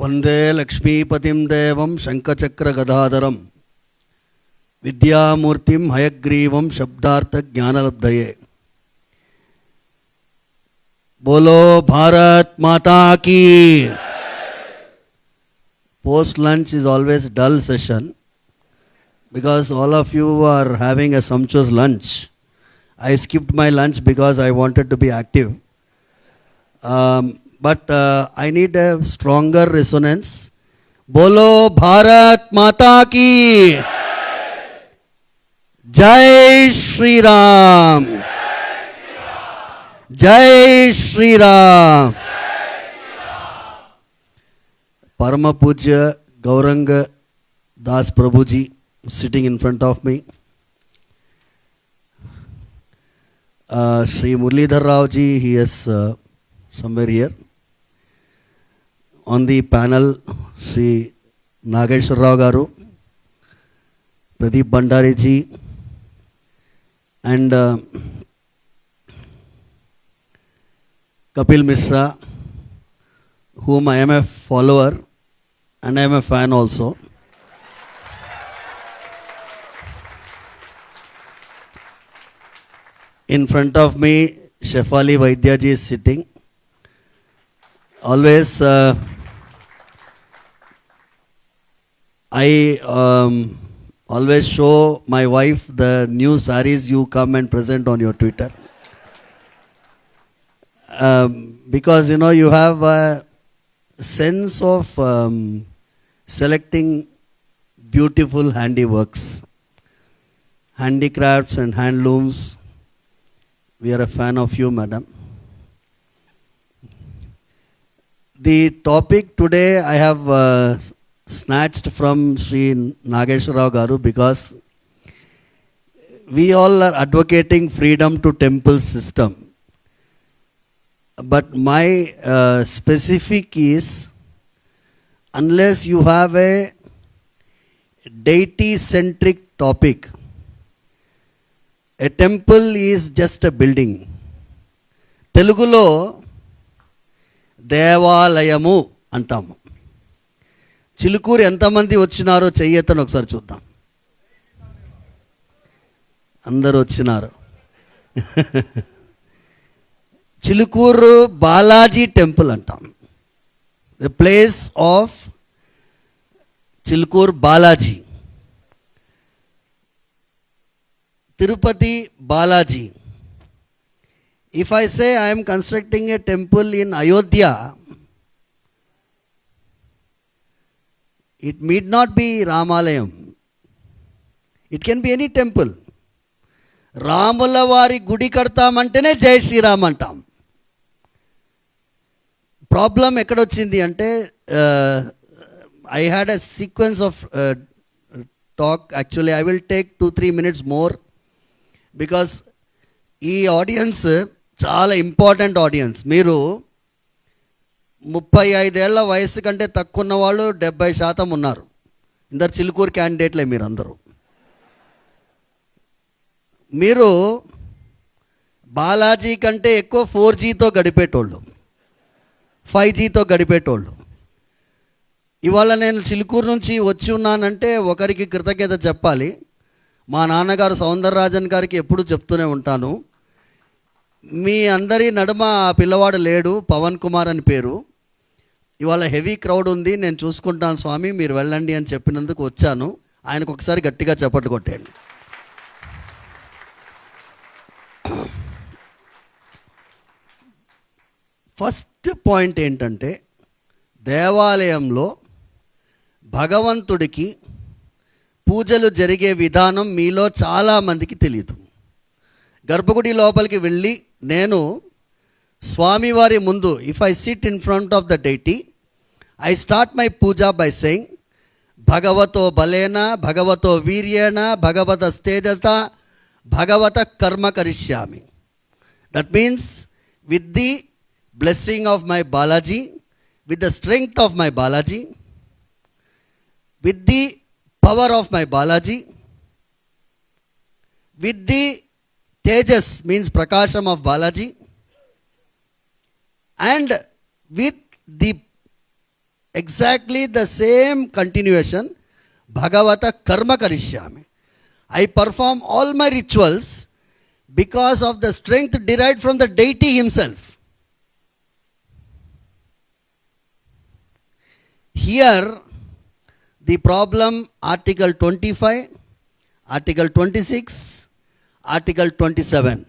వందే లక్ష్మీపతిం దేవం శంఖచక్ర గదాధరం విద్యామూర్తిం హయగ్రీవం శబ్దార్థ జ్ఞానలబ్ధయే. बोलो भारत माता की. Post lunch is always dull session because all of you are having a sumptuous lunch. I skipped my lunch because I wanted to be active. But I need a stronger resonance. Bolo Bharat Mata ki. Jai Shri Ram. Jai Shri Ram. Parama Pujya Gauranga Das Prabhuji sitting in front of me. Sri Muralidhar Rao ji, he is somewhere here. On the panel, Sri Nageshwar Rao Garu, Pradeep Bhandari ji, and Kapil Mishra, whom I am a follower and I am a fan also. In front of me, Shefali Vaidya ji is sitting. Always, I always show my wife the new sarees you come and present on your Twitter. Because you know you have a sense of selecting beautiful handiworks, handicrafts and handlooms. We are a fan of you, madam. The topic today I have snatched from Sri Nageshwar Rao Garu because we all are advocating freedom to temple system. But my specific is, unless you have a deity-centric topic, a temple is just a building. Telugulo దేవాలయము అంటాము. చిలుకూరు ఎంతమంది వచ్చినారో చెయ్యతను ఒకసారి చూద్దాం. అందరూ వచ్చినారు. Chilkur Balaji temple అంటాం. The place of Chilkur Balaji. Tirupati Balaji. If I say I am constructing a temple in Ayodhya, it need not be Ramalayam. It can be any temple. రాముల వారి గుడి కడతామంటేనే జై శ్రీరామ్ అంటాం. ప్రాబ్లం ఎక్కడొచ్చింది అంటే, I had a sequence of talk. Actually, I will take 2-3 minutes more because ఈ audience చాలా important audience. మీరు 35 ఏళ్ల వయసు కంటే తక్కువ ఉన్న వాళ్ళు 70% ఉన్నారు. ఇందరు చిలుకూరు క్యాండిడేట్లే మీరందరూ. మీరు బాలాజీ కంటే ఎక్కువ 4Gతో గడిపేటోళ్ళు, 5Gతో గడిపేటోళ్ళు. ఇవాళ నేను చిలుకూరు నుంచి వచ్చి ఉన్నానంటే ఒకరికి కృతజ్ఞత చెప్పాలి. మా నాన్నగారు సౌందరరాజన్ గారికి ఎప్పుడు చెప్తూనే ఉంటాను, మీ అందరి నడుమ ఆ పిల్లవాడు లేడు, పవన్ కుమార్ అని పేరు. ఇవాళ హెవీ క్రౌడ్ ఉంది, నేను చూసుకుంటాను స్వామి, మీరు వెళ్ళండి అని చెప్పినందుకు వచ్చాను. ఆయనకు ఒకసారి గట్టిగా చప్పట్లు కొట్టేయండి. ఫస్ట్ పాయింట్ ఏంటంటే, దేవాలయంలో భగవంతుడికి పూజలు జరిగే విధానం మీలో చాలామందికి తెలియదు. గర్భగుడి లోపలికి వెళ్ళి నేను స్వామివారి ముందు, if I sit in front of the deity, I start my puja by saying భగవతో బలేన, భగవతో వీర్యేణ, భగవత తేజస, భగవత కర్మ కరిష్యామి. That means with the blessing of my Balaji, with the strength of my Balaji, with the power of my Balaji, with the Tejas means Prakasham of Balaji, and with the exactly the same continuation. Bhagavata karma karishyami. I perform all my rituals because of the strength derived from the deity himself. Here, the problem, Article 25, Article 26, Article 27.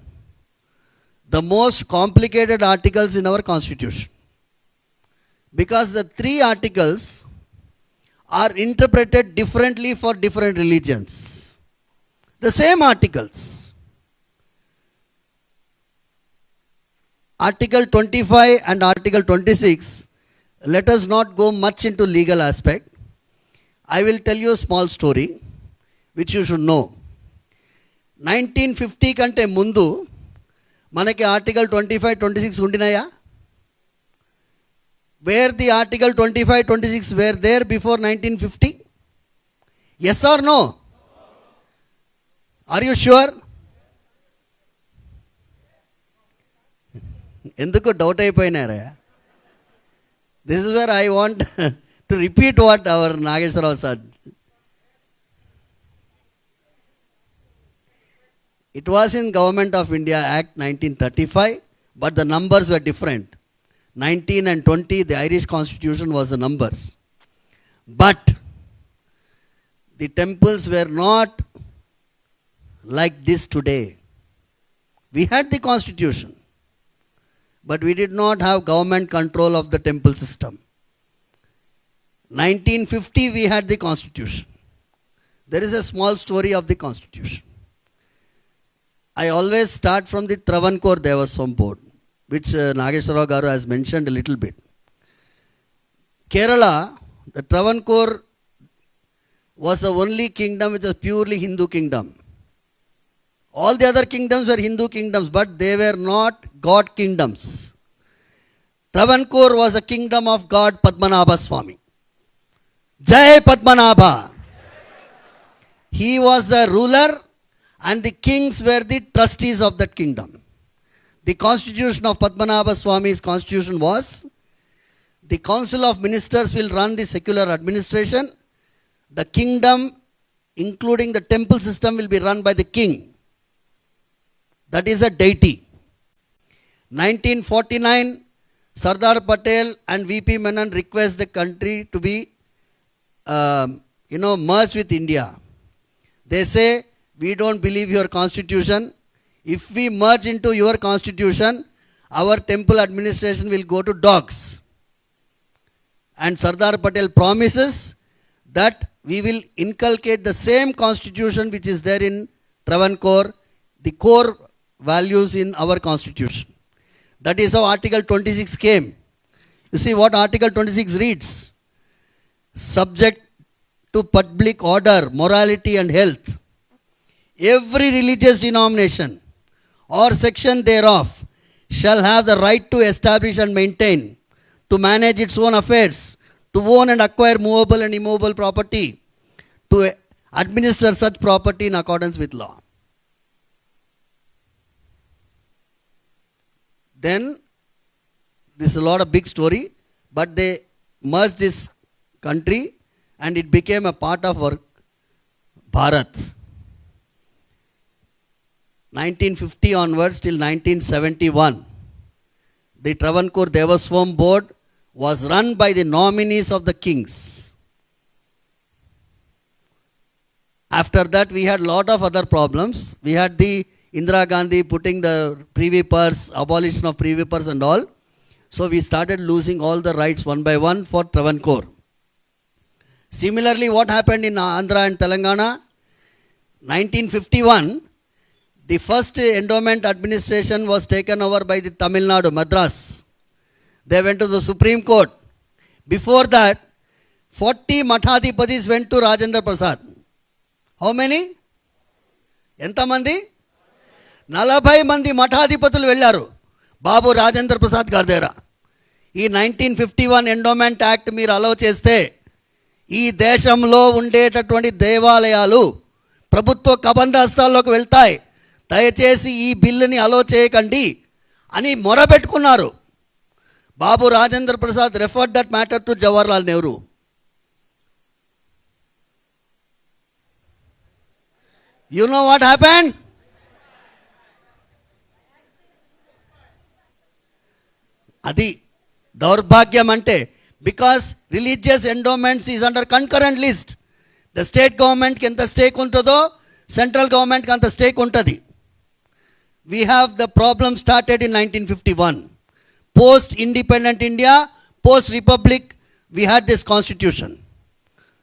The most complicated articles in our constitution. Because the three articles are interpreted differently for different religions. The same articles. Article 25 and Article 26, let us not go much into legal aspect. I will tell you a small story which you should know. 1950 కంటే ముందు మనకి article 25, 26 ఉండినాయా? Where the article 25, 26 were there before 1950? Yes or no? Are you sure? ఎందుకు doubt అయిపోయినారా? This is where I want to repeat what our Nageswara said. It was in Government of India Act 1935, but the numbers were different. 19 and 20, the Irish constitution was the numbers. But the temples were not like this today. We had the constitution, but we did not have government control of the temple system. 1950, we had the constitution. There is a small story of the constitution. I always start from the Travancore Devaswam board, which Nageswara Garu has mentioned a little bit. Kerala, the Travancore was the only kingdom which was purely Hindu kingdom. All the other kingdoms were Hindu kingdoms, but they were not God kingdoms. Travancore was a kingdom of God Padmanabha Swami. Jai Padmanabha. He was the ruler and the kings were the trustees of that kingdom. The constitution of Padmanabha Swami's constitution was, the council of ministers will run the secular administration. The kingdom, including the temple system, will be run by the king. That is a deity. 1949, Sardar Patel and VP Menon request the country to be, merged with India. They say, we don't believe your constitution. If we merge into your constitution, our temple administration will go to dogs. And Sardar Patel promises that we will inculcate the same constitution which is there in Travancore, the core values in our constitution. That is how Article 26 came. You see what Article 26 reads. Subject to public order, morality and health, every religious denomination or section thereof shall have the right to establish and maintain, to manage its own affairs, to own and acquire movable and immovable property, to administer such property in accordance with law. Then, this is a lot of big story, but they merged this country and it became a part of our Bharat. 1950 onwards till 1971, the Travancore Devaswam board was run by the nominees of the kings. After that, we had a lot of other problems. We had the Indira Gandhi putting the privy purse, abolition of privy purse and all. So we started losing all the rights one by one for Travancore. Similarly, what happened in Andhra and Telangana? 1951, the first endowment administration was taken over by the Tamil Nadu, Madras. They went to the Supreme Court. Before that, 40 Mathadipatis went to Rajendra Prasad. How many? Enta mandi? 40 మంది మఠాధిపతులు వెళ్ళారు బాబు రాజేంద్ర ప్రసాద్ గారి దగ్గర. ఈ 1951 endowment act మీరు allow చేస్తే ఈ దేశంలో ఉండేటటువంటి దేవాలయాలు ప్రభుత్వ కబంధహస్తాల్లోకి వెళ్తాయి, దయచేసి ఈ బిల్లుని అలౌ చేయకండి అని మొరబెట్టుకున్నారు. Babu Rajendra Prasad referred that matter to Jawaharlal Nehru. You know what happened? Adi దౌర్భాగ్యం అంటే, because religious endowments is under concurrent list. The state గవర్నమెంట్కి ఎంత స్టేక్ ఉంటుందో సెంట్రల్ గవర్నమెంట్కి అంత స్టేక్ ఉంటుంది. We have the problem started in 1951. Post independent India, post republic, we had this constitution.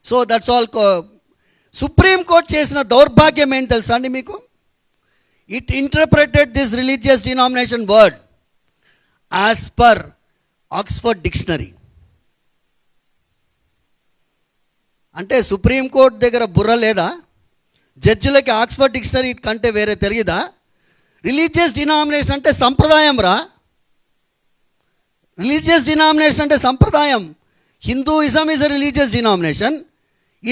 So that's all. Supreme Court చేసిన దౌర్భాగ్యం ఏంటి తెలుసా అండి మీకు? It interpreted this religious denomination word as per Oxford dictionary. అంటే Supreme Court దగ్గర బుర్ర లేదా? జడ్జిలకి ఆక్స్ఫర్డ్ డిక్షనరీ కంటే వేరే తెలియదా? రిలీజియస్ డినామినేషన్ అంటే సంప్రదాయం రా. రిలీజియస్ డినామినేషన్ అంటే సంప్రదాయం. Hinduism is a religious denomination,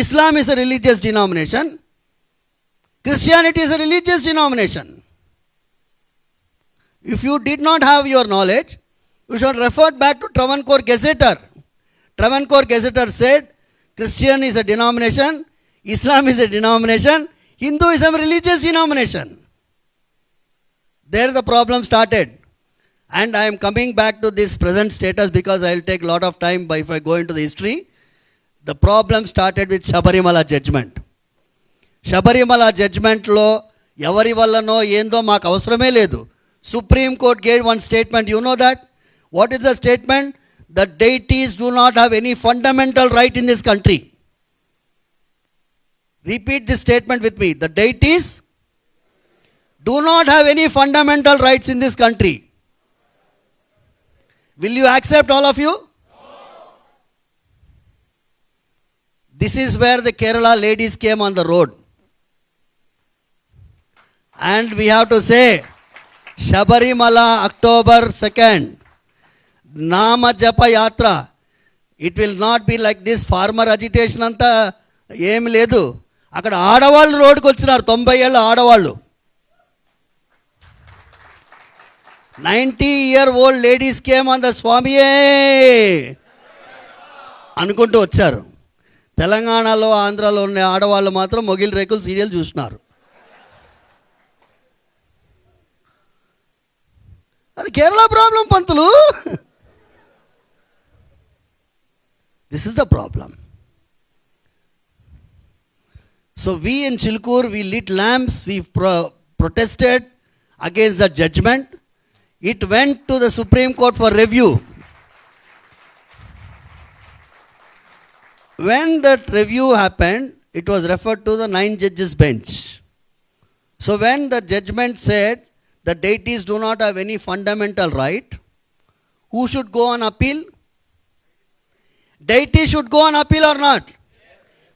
Islam is a religious denomination, Christianity is a religious denomination. If you did not have your knowledge, you should refer back to Travancore Gazetteer. Travancore Gazetteer said Christian is a denomination, Islam is a denomination, Hinduism is a religious denomination. There the problem started. And I am coming back to this present status because I will take a lot of time if I go into the history. The problem started with Shabarimala judgment. Shabarimala judgment lo evari vallano endo maaku avasarame ledu. Supreme Court gave one statement. You know that? What is the statement? The deities do not have any fundamental right in this country. Repeat this statement with me. The deities do not have any fundamental rights in this country. Will you accept, all of you? This is where the Kerala ladies came on the road. And we have to say, Shabarimala, October 2nd, Nama Japa Yatra. It will not be like this farmer agitation anta em ledu. Akkada aadavallu road ku vachinaru, 90 ఏళ్ల ఆడవాళ్ళు. 90-year-old ladies came on the Swamiye అనుకుంటూ వచ్చారు. తెలంగాణలో, ఆంధ్రాలో ఉన్న ఆడవాళ్ళు మాత్రం మొగిల్ రేకులు సీరియల్ చూస్తున్నారు. అది కేరళ ప్రాబ్లం పంతులు. This is the problem. So we in Chilkur, we lit lamps, we protested against the judgment. It went to the Supreme Court for review. When that review happened, it was referred to the 9 judges bench. So when the judgment said the deities do not have any fundamental right, who should go on appeal? Deities should go on appeal or not?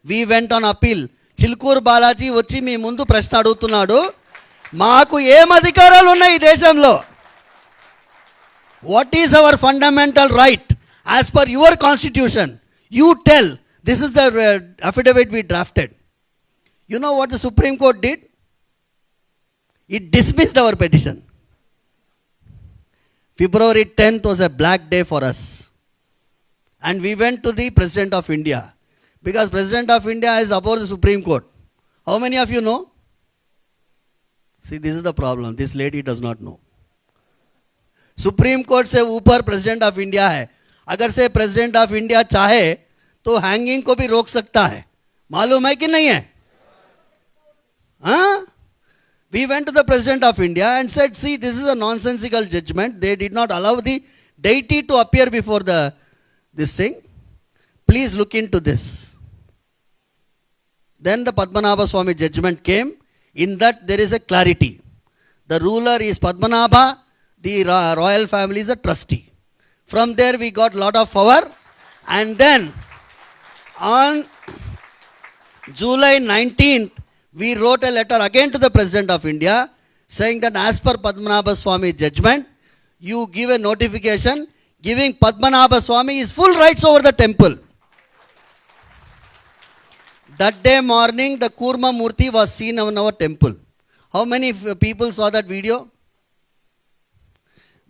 We went on appeal. Chilkur Balaji వచ్చి మీ ముందు ప్రశ్న అడుగుతున్నాడు, మాకు ఏం అధికారాలు ఉన్నాయి ఈ దేశంలో? What is our fundamental right as per your constitution? You tell. This is the affidavit we drafted. You know what the Supreme Court did? It dismissed our petition. February 10th was a black day for us. And we went to the President of India. Because President of India is above the Supreme Court. How many of you know? See, this is the problem. This lady does not know. Supreme Court से ऊपर President of India है. अगर से President of India चाहे तो hanging को भी रोक सकता है. मालूम है कि नहीं है? हाँ? We went to the President of India and said, see, this is a nonsensical judgment. They did not allow the deity to appear before this thing. Please look into this. Then the Padmanabha Swami judgment came. In that there is a clarity. The ruler is Padmanabha. The royal family is a trustee. From there we got lot of power. And then on July 19th, we wrote a letter again to the President of India saying that as per Padmanabha Swami judgment, you give a notification giving Padmanabha Swami his full rights over the temple. That day morning, the Kurma Murti was seen in our temple. How many people saw that video?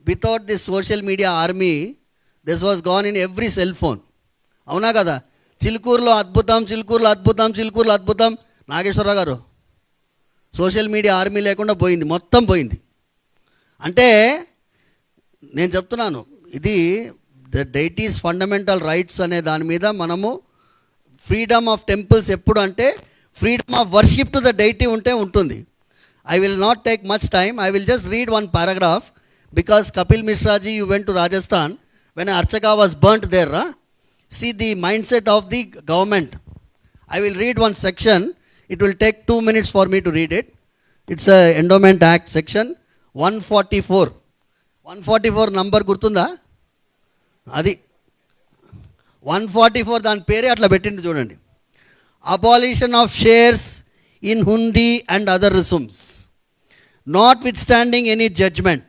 Without this social media army, this was gone in every cell phone. అవునా కదా? చిలుకూరులో అద్భుతం, చిలుకూరులో అద్భుతం, చిలుకూరులో అద్భుతం. నాగేశ్వరరావు గారు, social media army లేకుండా పోయింది, మొత్తం పోయింది. అంటే నేను చెప్తున్నాను, ఇది ద డైటీస్ ఫండమెంటల్ రైట్స్ అనే దాని మీద మనము ఫ్రీడమ్ ఆఫ్ టెంపుల్స్ ఎప్పుడు అంటే freedom of worship to the deity ఉంటే ఉంటుంది. I will not take much time. I will just read one paragraph because Kapil Mishra ji, you went to Rajasthan when Archaka was burnt there. See the mindset of the government. I will read one section. It will take 2 minutes for me to read it. It's a Endowment Act section 144. 144 number గుర్తుందా? అది 144 దాని పేరే అట్లా పెట్టింది చూడండి. Abolition of shares in hundi and other resumes, notwithstanding any judgment,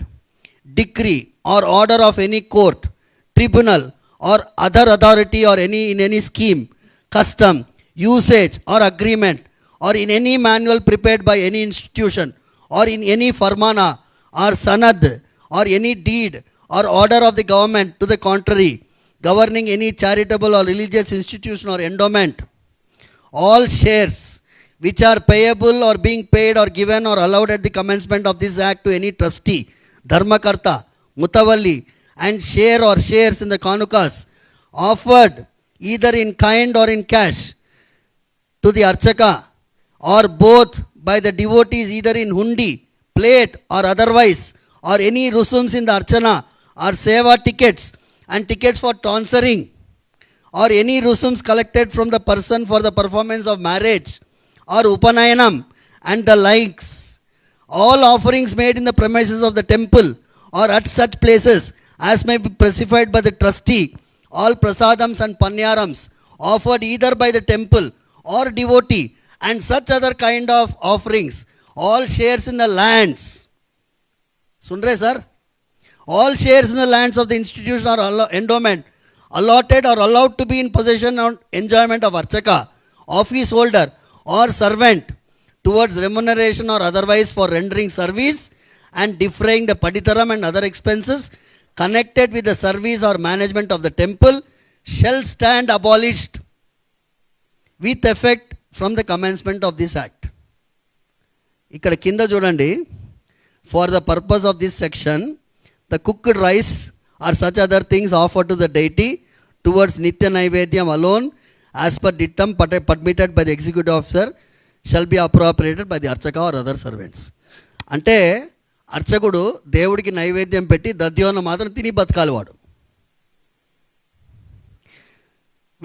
decree or order of any court, tribunal or other authority or in any scheme, custom, usage or agreement or in any manual prepared by any institution or in any farmana or sanad or any deed or order of the government to the contrary, governing any charitable or religious institution or endowment, all shares which are payable or being paid or given or allowed at the commencement of this act to any trustee, dharmakarta, mutavalli and share or shares in the kanukas offered either in kind or in cash to the archaka or both by the devotees either in hundi, plate or otherwise, or any rusums in the archana or seva tickets and tickets for tonsering or any rusums collected from the person for the performance of marriage or upanayanam and the likes, all offerings made in the premises of the temple or at such places as may be specified by the trustee, all prasadams and panyarams offered either by the temple or devotee and such other kind of offerings, all shares in the lands. Sun rahe sir? All shares in the lands of the institution or endowment allotted or allowed to be in possession or enjoyment of archaka, office holder or servant towards remuneration or otherwise for rendering service and defraying the paditaram and other expenses connected with the service or management of the temple shall stand abolished with effect from the commencement of this act. ఇక్కడ కింద చూడండి, for the purpose of this section, the cooked rice or such other things offered to the deity towards nitya naivedyam alone as per dictum permitted by the executive officer shall be appropriated by the archaka or other servants. అంటే అర్చకుడు దేవుడికి నైవేద్యం పెట్టి దద్యోన్న మాత్రం తిని బతకాలి వాడు.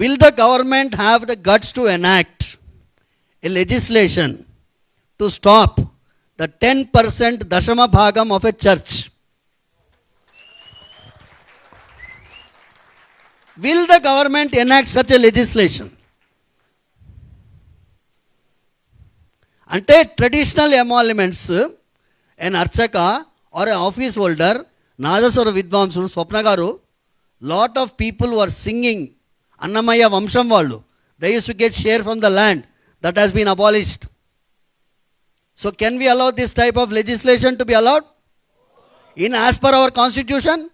Will the government have the guts to enact a legislation to stop the 10% dashama bhagam of a church? Will the government enact such a legislation? అంటే traditional emoluments an archaka or a office holder, నాదస్వర విద్వాంసుడు Swapna garu, lot of people were singing, Annamayya వంశం వాళ్ళు, they use to get share from the land that has been abolished. So can we allow this type of legislation to be allowed in as per our constitution?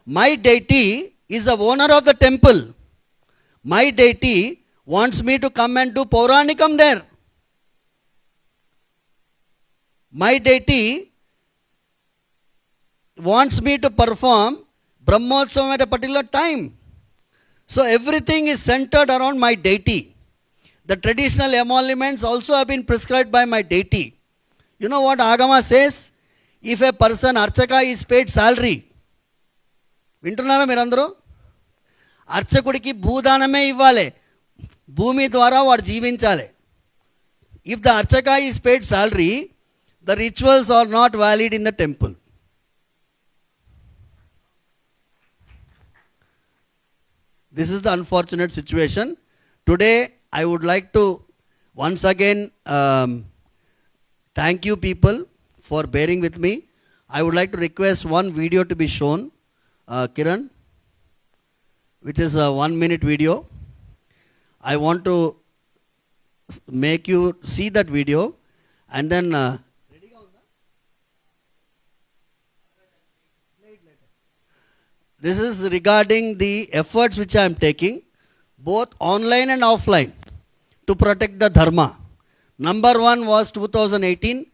My deity is the owner of the temple. My deity wants me to come and do Pauranikam there. My deity wants me to perform Brahmotsavam at a particular time. So everything is centered around my deity. The traditional emoluments also have been prescribed by my deity. You know what Agama says? If a person, Archaka, is paid salary, వింటున్నారా మీరందరూ? అర్చకుడికి భూదానమే ఇవ్వాలి, భూమి ద్వారా వాడు జీవించాలి. If the archaka is paid salary, the rituals are not valid in the temple. This is the unfortunate situation. Today I would like to once again thank you people for bearing with me. I would like to request one video to be shown. Kiran, which is a 1-minute video. I want to make you see that video and then This is regarding the efforts which I am taking, both online and offline, to protect the dharma. Number one was 2018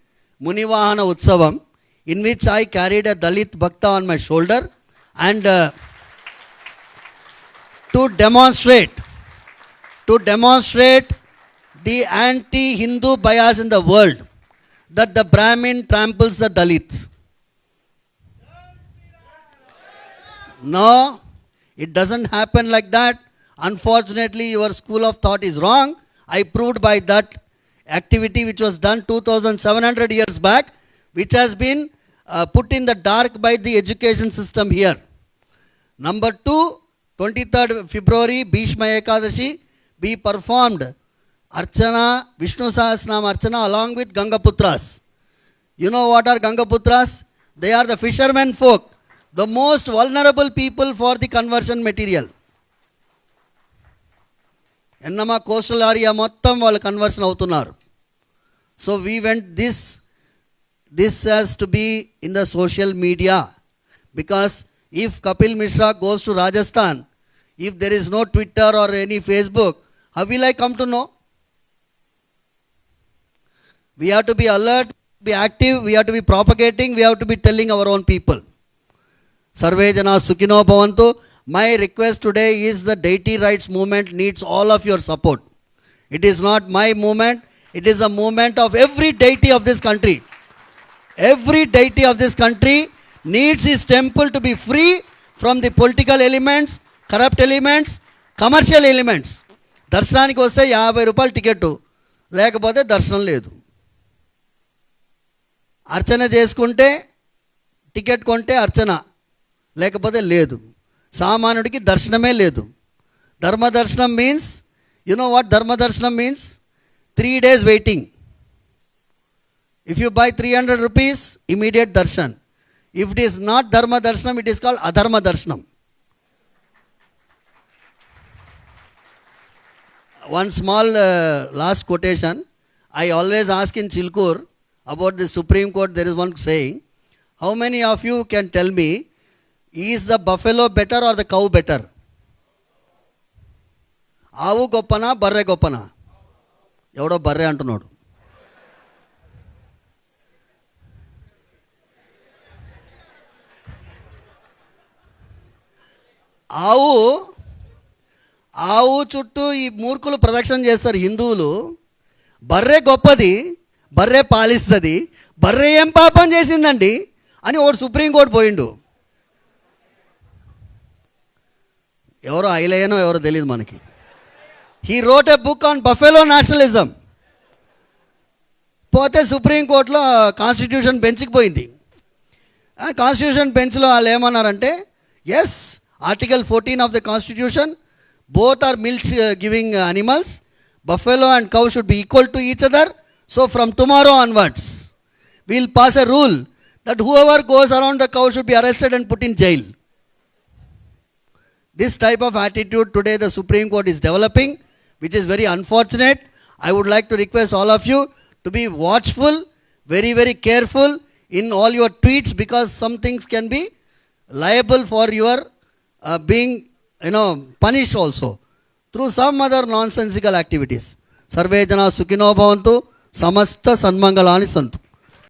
Munivahana Utsavam, in which I carried a Dalit Bhakta on my shoulder, and to demonstrate the anti-Hindu bias in the world, that the Brahmin tramples the Dalits. No, it doesn't happen like that. Unfortunately, your school of thought is wrong. I proved by that activity which was done 2700 years back, which has been put in the dark by the education system here. Number two, 23rd February, Bhishma Ekadashi, we performed Archana, Vishnu Sahasranam Archana along with Gangaputras. You know what are Gangaputras? They are the fishermen folk, the most vulnerable people for the conversion material. Ennama coastal area mottam వాళ్ళు conversion అవుతున్నారు. So we went this has to be in the social media, because if Kapil Mishra goes to Rajasthan, if there is no Twitter or any Facebook, how will I come to know? We have to be alert, be active, we have to be propagating, we have to be telling our own people. Sarve Jana Sukhino Bhavantu. My request today is the deity rights movement needs all of your support. It is not my movement, it is a movement of every deity of this country. Every deity of this country needs his temple to be free from the political elements, corrupt elements, commercial elements. దర్శనానికి వస్తే 50 రూపాయలు ticket, లేకపోతే దర్శనం లేదు. అర్చన చేసుకుంటే ticket కొంటే అర్చన, లేకపోతే లేదు. సామాన్యుడికి దర్శనమే లేదు. ధర్మదర్శనం మీన్స్, యు నో వాట్ ధర్మదర్శనం means? 3 days waiting. If you buy 300 rupees, immediate darshan. If it is not dharma darshanam, it is called adharma darshanam. One small last quotation. I always ask in Chilkur about the Supreme Court. There is one saying, how many of you can tell me, is the buffalo better or the cow better? ఆవు గొప్పనా బర్రె గొప్పనా? ఎవడో బర్రె అంటున్నాడు. ఆవు చుట్టూ ఈ మూర్ఖులు ప్రదక్షిణ చేస్తారు హిందువులు. బర్రె గొప్పది, బర్రె పాలిస్తుంది, బర్రె ఏం పాపం చేసిందండి అని ఒకడు సుప్రీంకోర్టు పోయిండు. ఎవరో ఐలయ్యనో ఎవరో తెలియదు మనకి. He wrote a book on buffalo nationalism. పోతే సుప్రీంకోర్టులో కాన్స్టిట్యూషన్ బెంచ్కి పోయింది. కాన్స్టిట్యూషన్ బెంచ్లో వాళ్ళు ఏమన్నారంటే, yes, Article 14 of the Constitution, both are milk giving animals. Buffalo and cow should be equal to each other. So from tomorrow onwards, we will pass a rule that whoever goes around the cow should be arrested and put in jail. This type of attitude today the Supreme Court is developing, which is very unfortunate. I would like to request all of you to be watchful, very, very careful in all your tweets, because some things can be liable for your being punished also through some other nonsensical activities. Sarve Jana Sukhino Bhavantu, Samasta Sanmangalani Santu.